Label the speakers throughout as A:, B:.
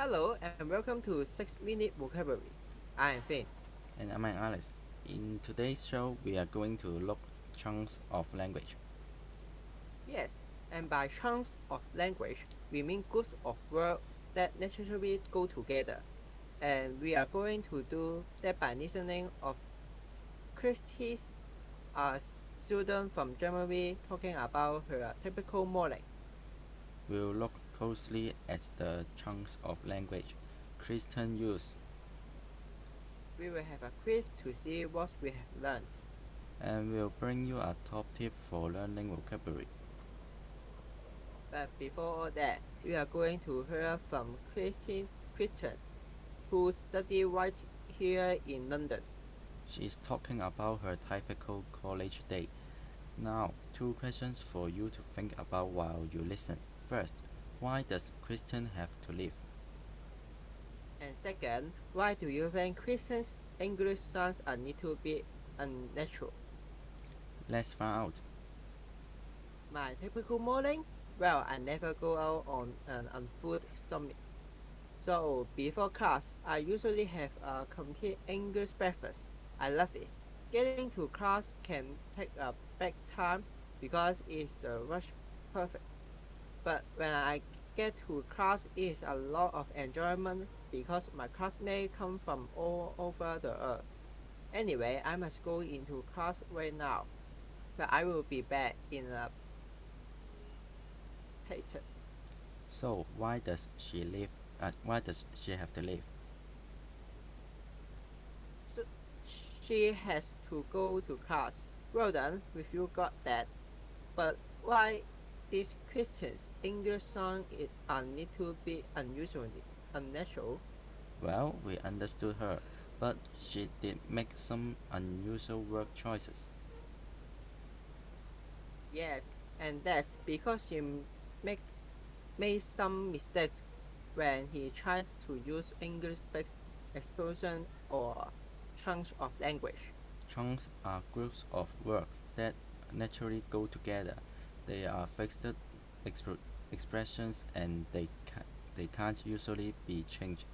A: Hello and welcome to 6 Minute Vocabulary. I am Finn.
B: And I'm Alex. In today's show, we are going to look chunks of language.
A: Yes, and by chunks of language, we mean groups of words that naturally go together. And we are going to do that by listening of Christie's a student from Germany talking about her typical morning.
B: We'll look closely at the chunks of language Christian use,
A: We will have a quiz to see what we have learned.
B: and we'll bring you a top tip for learning vocabulary.
A: But before all that, we are going to hear from Christian, who study right here in London.
B: She's talking about her typical college day. Now, two questions for you to think about while you listen. First, why does Christian have to leave?
A: And second, why do you think Christian's English sounds a little bit unnatural?
B: Let's find out.
A: My typical morning? Well, I never go out on an unfull stomach. So before class, I usually have a complete English breakfast. I love it. Getting to class can take a big time because it's the rush perfect. But when I get to class, it's a lot of enjoyment because my classmates come from all over the earth. Anyway, I must go into class right now, but I will be back in a later.
B: So, why does she leave? Why does she have to leave?
A: So she has to go to class. Well done, if you got that. But why this Christian's English song is a little bit unusually unnatural?
B: Well, we understood her, but she did make some unusual word choices.
A: Yes, and that's because makes made some mistakes when he tries to use English-based expression or chunks of language.
B: Chunks are groups of words that naturally go together. They are fixed expressions and they can't usually be changed.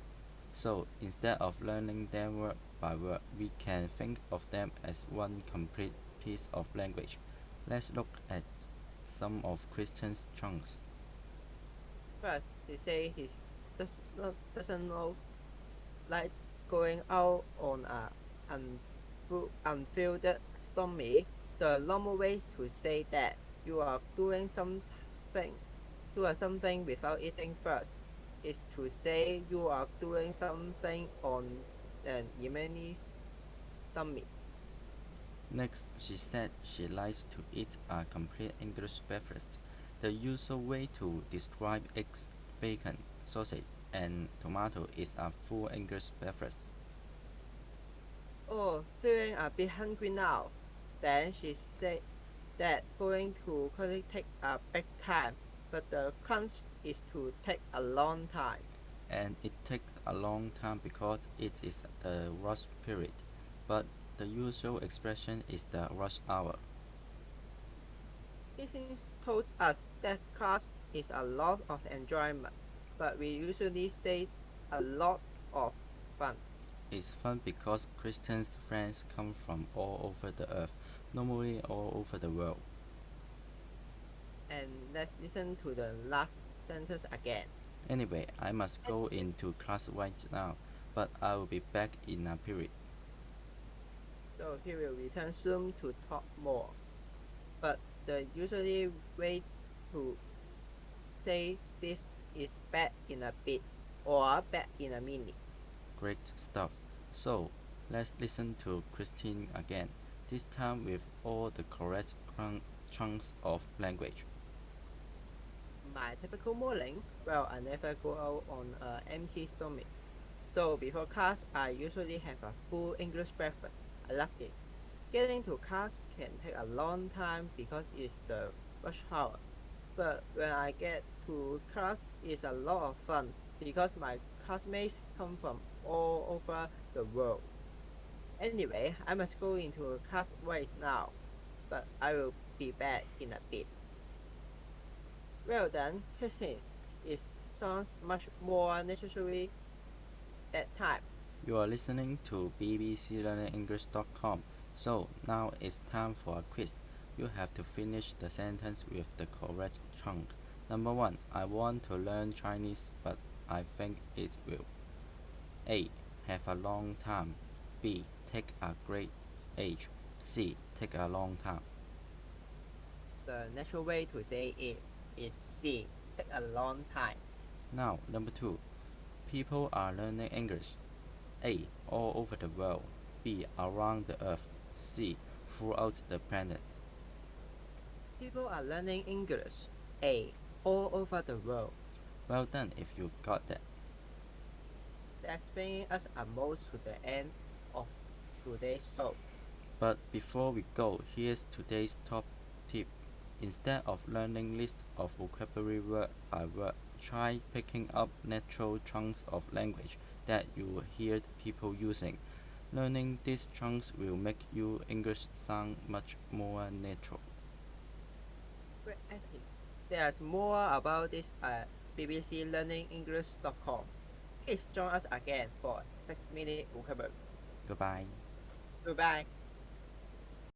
B: So instead of learning them word by word, we can think of them as one complete piece of language. Let's look at some of Christian's chunks.
A: First, he say doesn't know like going out on a unfilled stomach. The normal way to say that you are doing something without eating first is to say you are doing something on an empty stomach.
B: Next, she said she likes to eat a complete English breakfast. The usual way to describe eggs, bacon, sausage, and tomato is a full English breakfast.
A: Oh, feeling a bit hungry now. Then she said that going to college take a big time, but the crunch is to take a long time.
B: And it takes a long time because it is the rush period. But the usual expression is the rush hour.
A: Business told us that class is a lot of enjoyment, but we usually say a lot of fun.
B: It's fun because Christian's friends come from all over the earth, normally all over the world.
A: And let's listen to the last sentence again.
B: Anyway, I must go into class right now, but I will be back in a period.
A: So he will return soon to talk more. But the usually way to say this is back in a bit or back in a minute.
B: Great stuff. So, let's listen to Christine again, this time with all the correct chunks of language.
A: My typical morning, well, I never go out on an empty stomach. So before class, I usually have a full English breakfast. I love it. Getting to class can take a long time because it's the rush hour. But when I get to class, it's a lot of fun because my classmates come from all over the world. Anyway, I must go into class right now, but I will be back in a bit. Well done, Christine is sounds much more necessary that time.
B: You are listening to bbclearningenglish.com. So now it's time for a quiz. You have to finish the sentence with the correct chunk. Number 1. I want to learn Chinese, but I think it will A. Have a long time. B. Take a great age. C. Take a long time.
A: The natural way to say it is C. Take a long time.
B: Now, number 2. People are learning English. A. All over the world. B. Around the earth. C. Throughout the planet.
A: People are learning English. A. All over the world.
B: Well done if you got that.
A: That's bringing us almost to the end of today's show.
B: But before we go, here's today's top tip. Instead of learning lists of vocabulary word by word, try picking up natural chunks of language that you hear people using. Learning these chunks will make your English sound much more natural.
A: Great acting. There's more about this at bbclearningenglish.com. Please join us again for 6-minute vocabulary.
B: Goodbye.
A: Goodbye.